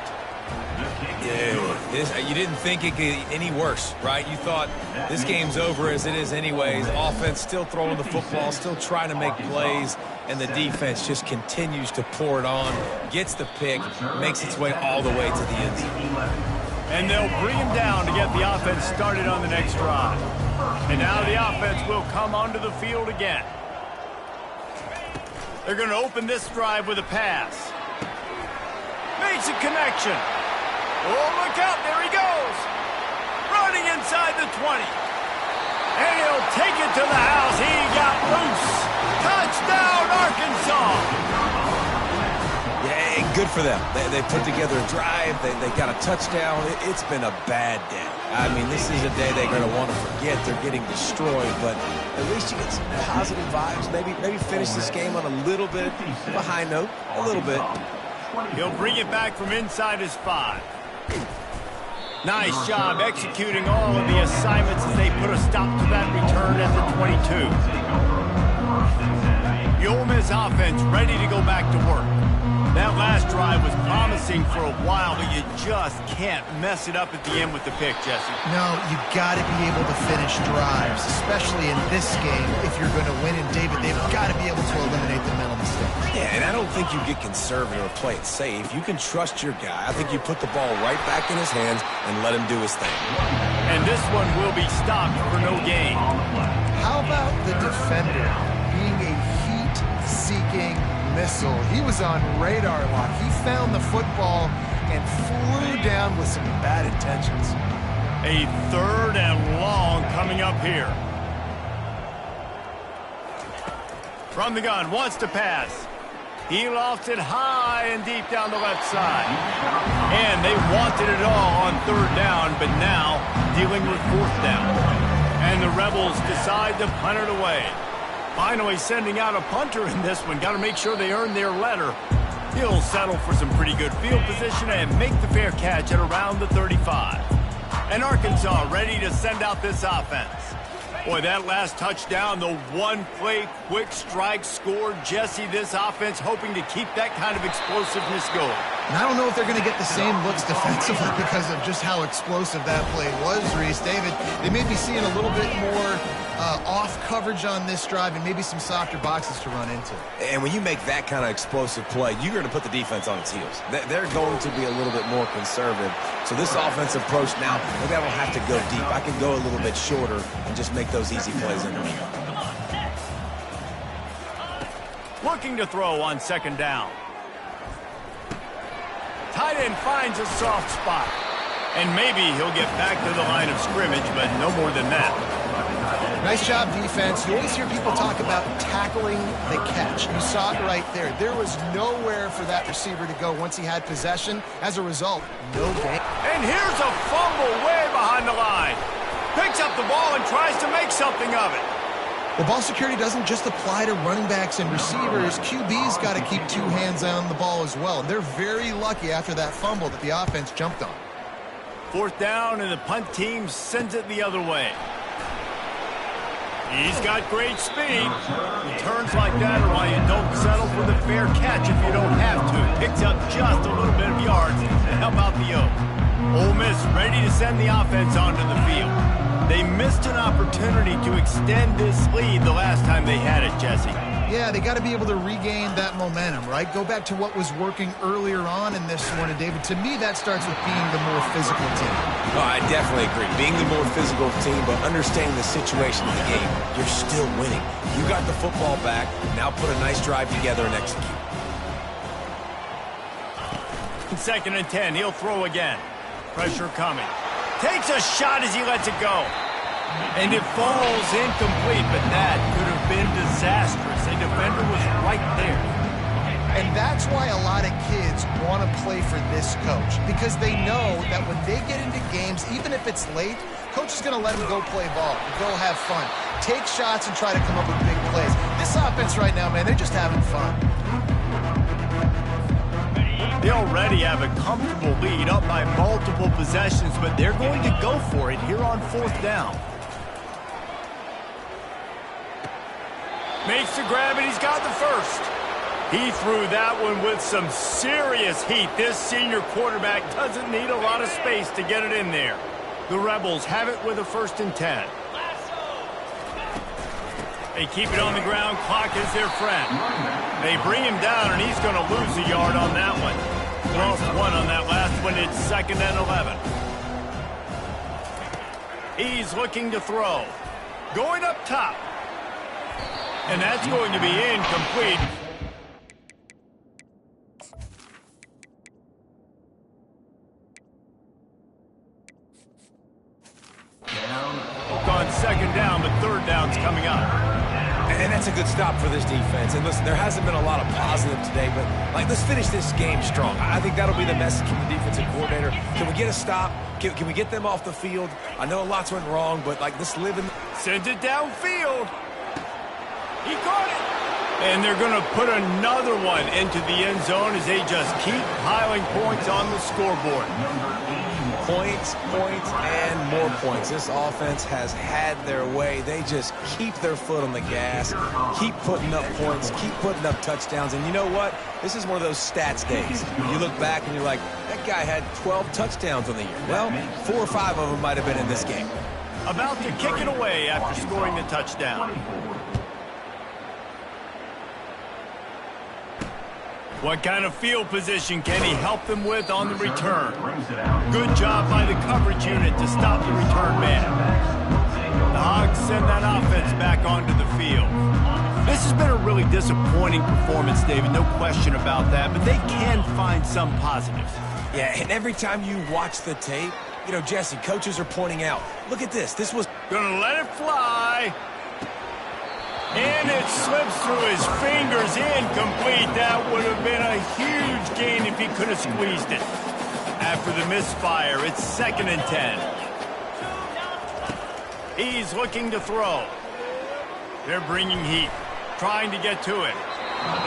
Yeah, you didn't think it could get any worse, right? You thought this game's over as it is anyways. Offense still throwing the football, still trying to make plays, and the defense just continues to pour it on, gets the pick, makes its way all the way to the end zone. And they'll bring him down to get the offense started on the next drive. And now the offense will come onto the field again. They're going to open this drive with a pass. Made makes a connection. Oh, look out, there he goes. Running inside the 20. And he'll take it to the house. He got loose. Touchdown, Arkansas. Yeah, good for them. They put together a drive. They got a touchdown. It's been a bad day. I mean, this is a day they're going to want to forget. They're getting destroyed, but at least you get some positive vibes. Maybe finish this game on a little bit of a high note. A little bit. He'll bring it back from inside his 5. Nice job executing all of the assignments as they put a stop to that return at the 22. The Ole Miss offense ready to go back to work. That last drive was promising for a while, but you just can't mess it up at the end with the pick, Jesse. No, you got to be able to finish drives, especially in this game if you're going to win. And David, they've got to be able to eliminate the mental mistakes. Yeah, and I don't think you get conservative or play it safe. You can trust your guy. I think you put the ball right back in his hands and let him do his thing. And this one will be stopped for no gain. How about the defender being a heat-seeking missile? He was on radar lock. He found the football and flew down with some bad intentions. A 3rd and long coming up here. From the gun, wants to pass. He lofts it high and deep down the left side. And they wanted it all on 3rd down, but now dealing with 4th down. And the Rebels decide to punt it away. Finally sending out a punter in this one. Got to make sure they earn their letter. He'll settle for some pretty good field position and make the fair catch at around the 35. And Arkansas ready to send out this offense. Boy, that last touchdown, the one-play quick strike score. Jesse, this offense hoping to keep that kind of explosiveness going. And I don't know if they're going to get the same looks defensively because of just how explosive that play was, Reese. David, they may be seeing a little bit more off coverage on this drive and maybe some softer boxes to run into. And when you make that kind of explosive play, you're going to put the defense on its heels. They're going to be a little bit more conservative. So this offensive approach now, maybe I don't have to go deep. I can go a little bit shorter and just make those easy plays in there. Looking to throw on 2nd down. Tight end finds a soft spot. And maybe he'll get back to the line of scrimmage, but no more than that. Nice job, defense. You always hear people talk about tackling the catch. You saw it right there. There was nowhere for that receiver to go once he had possession. As a result, no gain. And here's a fumble way behind the line. Picks up the ball and tries to make something of it. Well, ball security doesn't just apply to running backs and receivers. QB's got to keep 2 hands on the ball as well. And they're very lucky after that fumble that the offense jumped on. 4th down, and the punt team sends it the other way. He's got great speed. Returns like that are why you don't settle for the fair catch if you don't have to. Picks up just a little bit of yards to help out the Oak. Ole Miss ready to send the offense onto the field. They missed an opportunity to extend this lead the last time they had it, Jesse. Yeah, they got to be able to regain that momentum, right? Go back to what was working earlier on in this one. And, David, to me, that starts with being the more physical team. Oh, I definitely agree. Being the more physical team, but understanding the situation of the game, you're still winning. You got the football back. Now put a nice drive together and execute. 2nd and 10. He'll throw again. Pressure coming. Takes a shot as he lets it go. And it falls incomplete, but that could have been disastrous. A defender was right there. And that's why a lot of kids want to play for this coach, because they know that when they get into games, even if it's late, coach is going to let them go play ball, go have fun, take shots and try to come up with big plays. This offense right now, man, they're just having fun. They already have a comfortable lead up by multiple possessions, but they're going to go for it here on 4th down. Makes the grab, and he's got the first. He threw that one with some serious heat. This senior quarterback doesn't need a lot of space to get it in there. The Rebels have it with a 1st and 10. They keep it on the ground. Clock is their friend. They bring him down, and he's going to lose a yard on that one. Lost 1 on that last one. It's 2nd and 11. He's looking to throw. Going up top. And that's going to be incomplete. On second down, but third down's coming up. And that's a good stop for this defense. And listen, there hasn't been a lot of positive today, but let's finish this game strong. I think that'll be the message from the defensive coordinator. Can we get a stop? Can we get them off the field? I know lots went wrong, but let's live in. Sends it downfield. He caught it. And they're going to put another one into the end zone as they just keep piling points on the scoreboard. Points, and more points. This offense has had their way. They just keep their foot on the gas, keep putting up points, keep putting up touchdowns. And you know what? This is one of those stats days. When you look back and you're like, that guy had 12 touchdowns on the year. Well, 4 or 5 of them might have been in this game. About to kick it away after scoring the touchdown. What kind of field position can he help them with on the return? Good job by the coverage unit to stop the return man. The Hogs send that offense back onto the field. This has been a really disappointing performance, David, no question about that, but they can find some positives. Yeah, and every time you watch the tape, Jesse, coaches are pointing out, look at this. This was gonna let it fly. And it slips through his fingers, incomplete. That would have been a huge gain if he could have squeezed it. After the misfire, it's 2nd and 10. He's looking to throw. They're bringing heat, trying to get to him.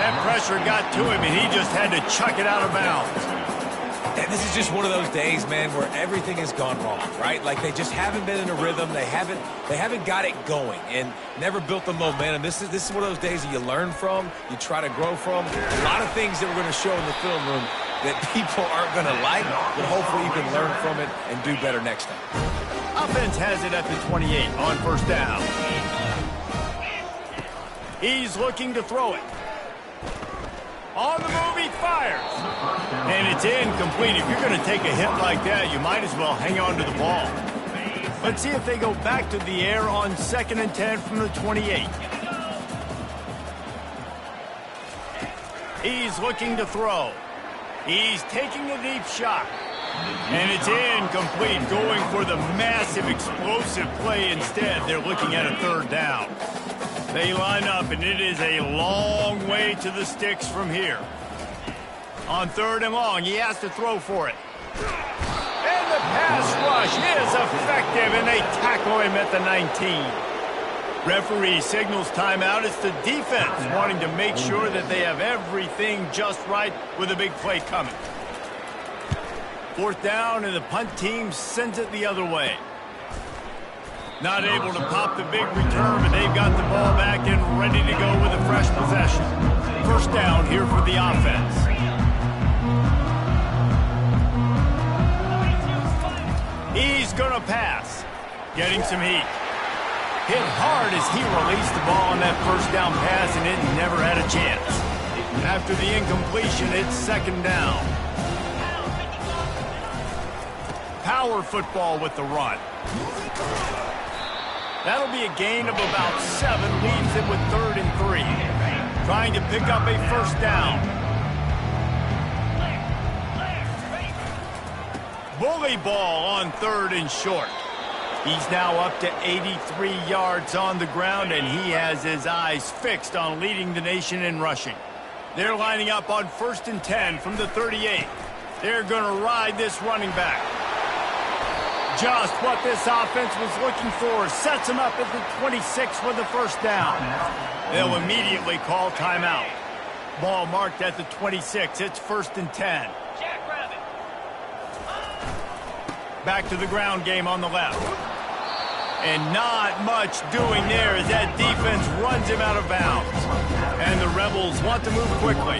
That pressure got to him, and he just had to chuck it out of bounds. And this is just one of those days, man, where everything has gone wrong, right? They just haven't been in a rhythm. They haven't got it going and never built the momentum. This is one of those days that you learn from, you try to grow from. A lot of things that we're going to show in the film room that people aren't going to like, but hopefully you can learn from it and do better next time. Offense has it at the 28 on first down. He's looking to throw it. On the move, he fires. And it's incomplete. If you're going to take a hit like that, you might as well hang on to the ball. Let's see if they go back to the air on 2nd and 10 from the 28. He's looking to throw. He's taking a deep shot. And it's incomplete, going for the massive explosive play instead. They're looking at a 3rd down. They line up, and it is a long way to the sticks from here. On 3rd and long, he has to throw for it. And the pass rush is effective, and they tackle him at the 19. Referee signals timeout. It's the defense wanting to make sure that they have everything just right with a big play coming. 4th down, and the punt team sends it the other way. Not able to pop the big return, but they've got the ball back and ready to go with a fresh possession. 1st down here for the offense. He's going to pass. Getting some heat. Hit hard as he released the ball on that 1st down pass, and it never had a chance. After the incompletion, it's 2nd down. Power football with the run. That'll be a gain of about 7, leaves it with 3rd and 3. Trying to pick up a 1st down. Bully ball on 3rd and short. He's now up to 83 yards on the ground, and he has his eyes fixed on leading the nation in rushing. They're lining up on 1st and 10 from the 38. They're going to ride this running back. Just what this offense was looking for. Sets him up at the 26 with the 1st down. They'll immediately call timeout. Ball marked at the 26. It's 1st and 10. Back to the ground game on the left. And not much doing there as that defense runs him out of bounds. And the Rebels want to move quickly.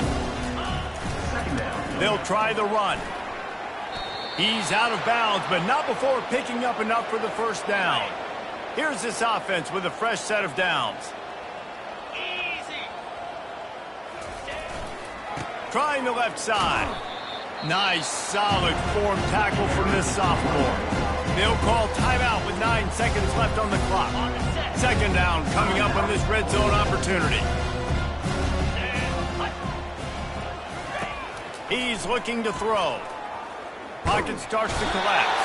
They'll try the run. He's out of bounds, but not before picking up enough for the 1st down. Here's this offense with a fresh set of downs. Trying the left side. Nice, solid form tackle from this sophomore. They'll call timeout with 9 seconds left on the clock. 2nd down coming up on this red zone opportunity. He's looking to throw. Pocket starts to collapse.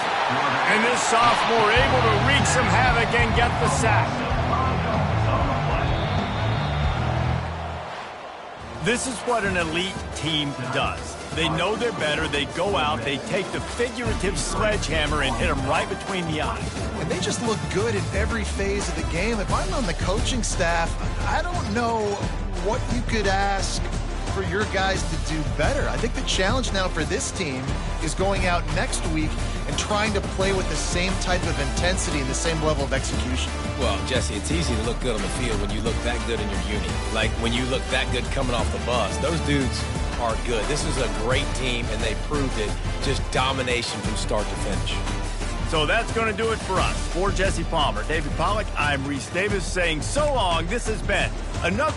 And this sophomore able to wreak some havoc and get the sack. This is what an elite team does. They know they're better. They go out. They take the figurative sledgehammer and hit them right between the eyes. And they just look good in every phase of the game. If I'm on the coaching staff, I don't know what you could ask for your guys to do better. I think the challenge now for this team is going out next week and trying to play with the same type of intensity and the same level of execution. Well, Jesse, it's easy to look good on the field when you look that good in your uni. Like when you look that good coming off the bus. Those dudes are good. This is a great team, and they proved it. Just domination from start to finish. So that's going to do it for us. For Jesse Palmer, David Pollack, I'm Reese Davis saying so long. This has been another